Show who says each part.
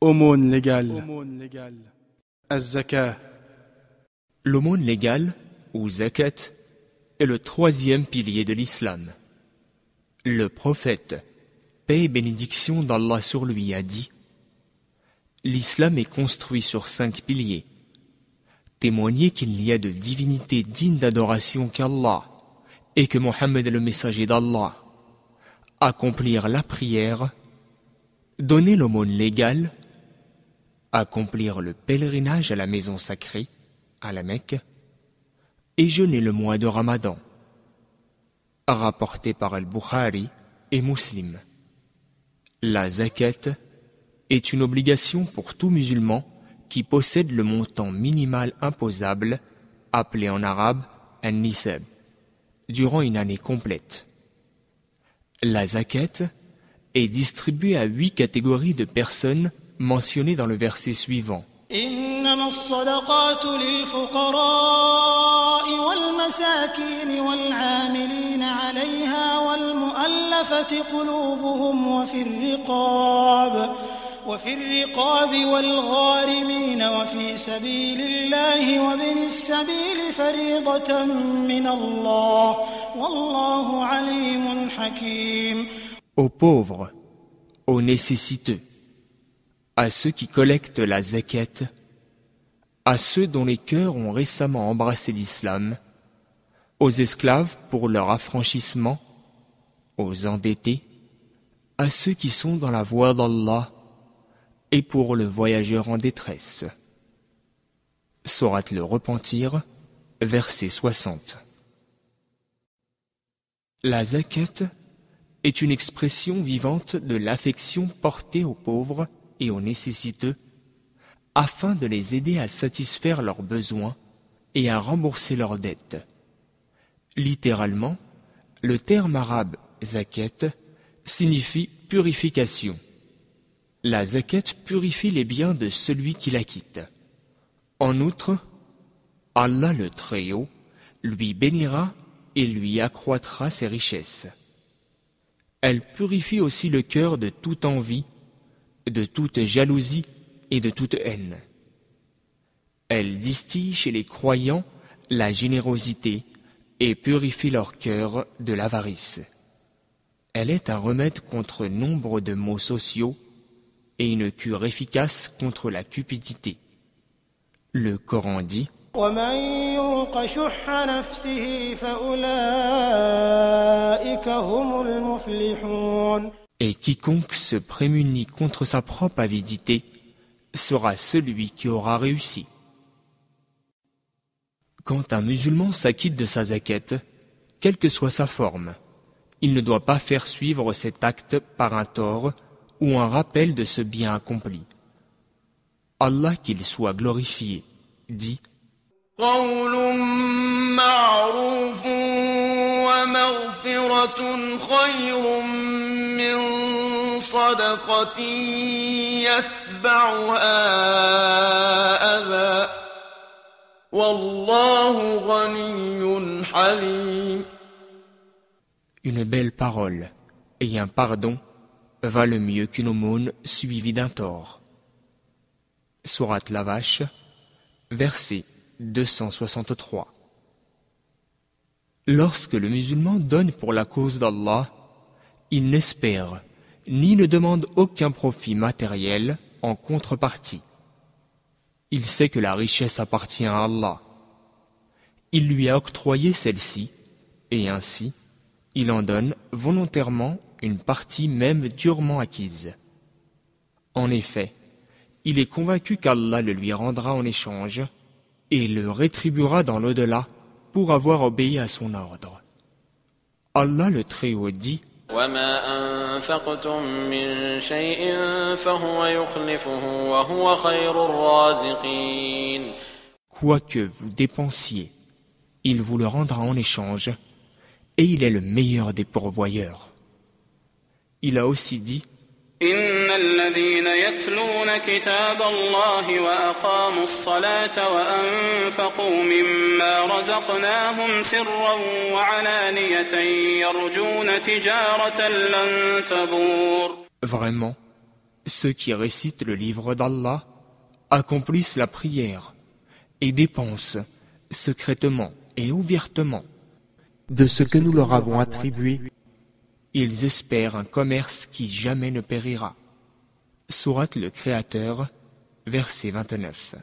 Speaker 1: Aumône légale. Az-Zakah.
Speaker 2: L'aumône légale, ou zakat, est le troisième pilier de l'islam. Le prophète, paix et bénédiction d'Allah sur lui, a dit: l'islam est construit sur 5 piliers. Témoigner qu'il n'y a de divinité digne d'adoration qu'Allah et que Mohammed est le messager d'Allah. Accomplir la prière, donner l'aumône légale, accomplir le pèlerinage à la maison sacrée, à la Mecque, et jeûner le mois de Ramadan. Rapporté par Al-Bukhari et Muslim. La zakat est une obligation pour tout musulman qui possède le montant minimal imposable, appelé en arabe an-nisab, durant une année complète. La zakat est distribuée à 8 catégories de personnes mentionnées dans le verset suivant.
Speaker 3: إنما الصدقات للفقراء والمساكين والعاملين عليها والمؤلفة قلوبهم وفي الرقاب والغارمين وفي سبيل الله وابن السبيل فريضة من الله والله عليم حكيم.
Speaker 2: Aux pauvres, aux nécessiteux, à ceux qui collectent la zakat, à ceux dont les cœurs ont récemment embrassé l'islam, aux esclaves pour leur affranchissement, aux endettés, à ceux qui sont dans la voie d'Allah et pour le voyageur en détresse. Sourate le Repentir, verset 60. La zakat est une expression vivante de l'affection portée aux pauvres et aux nécessiteux, afin de les aider à satisfaire leurs besoins et à rembourser leurs dettes. Littéralement, le terme arabe zakat signifie purification. La zakat purifie les biens de celui qui la quitte. En outre, Allah le Très-Haut lui bénira et lui accroîtra ses richesses. Elle purifie aussi le cœur de toute envie, de toute jalousie et de toute haine. Elle distille chez les croyants la générosité et purifie leur cœur de l'avarice. Elle est un remède contre nombre de maux sociaux et une cure efficace contre la cupidité. Le Coran dit:
Speaker 3: ومن يوق شح نفسه فأولئك هم المفلحون.
Speaker 2: Et quiconque se prémunit contre sa propre avidité sera celui qui aura réussi. Quand un musulman s'acquitte de sa zakat, quelle que soit sa forme, il ne doit pas faire suivre cet acte par un tort ou un rappel de ce bien accompli. Allah, qu'il soit glorifié, dit:
Speaker 4: قول معروف ومغفرة خير من صدقة يتبعها أذى والله غني حليم.
Speaker 2: Une belle parole et un pardon valent mieux qu'une aumône suivie d'un tort. Sourate la Vache, verset 263. Lorsque le musulman donne pour la cause d'Allah, il n'espère ni ne demande aucun profit matériel en contrepartie. Il sait que la richesse appartient à Allah. Il lui a octroyé celle-ci, et ainsi, il en donne volontairement une partie même durement acquise. En effet, il est convaincu qu'Allah le lui rendra en échange et le rétribuera dans l'au-delà pour avoir obéi à son ordre. Allah le Très-Haut dit:
Speaker 5: وما أنفقتم من شيء فهو يخلفه وهو خير الرازقين.
Speaker 2: Quoi que vous dépensiez, il vous le rendra en échange, et il est le meilleur des pourvoyeurs. Il a aussi dit:
Speaker 5: إن الذين يتلون كتاب الله وأقاموا الصلاة وأنفقوا مما رزقناهم سرا وعلانية يرجون تجارة لن تبور.
Speaker 2: Vraiment, Ceux qui récitent le livre d'Allah accomplissent la prière et dépensent secrètement et ouvertement
Speaker 1: de ce que nous leur avons attribué.
Speaker 2: Ils espèrent un commerce qui jamais ne périra. Sourate le Créateur, verset 29.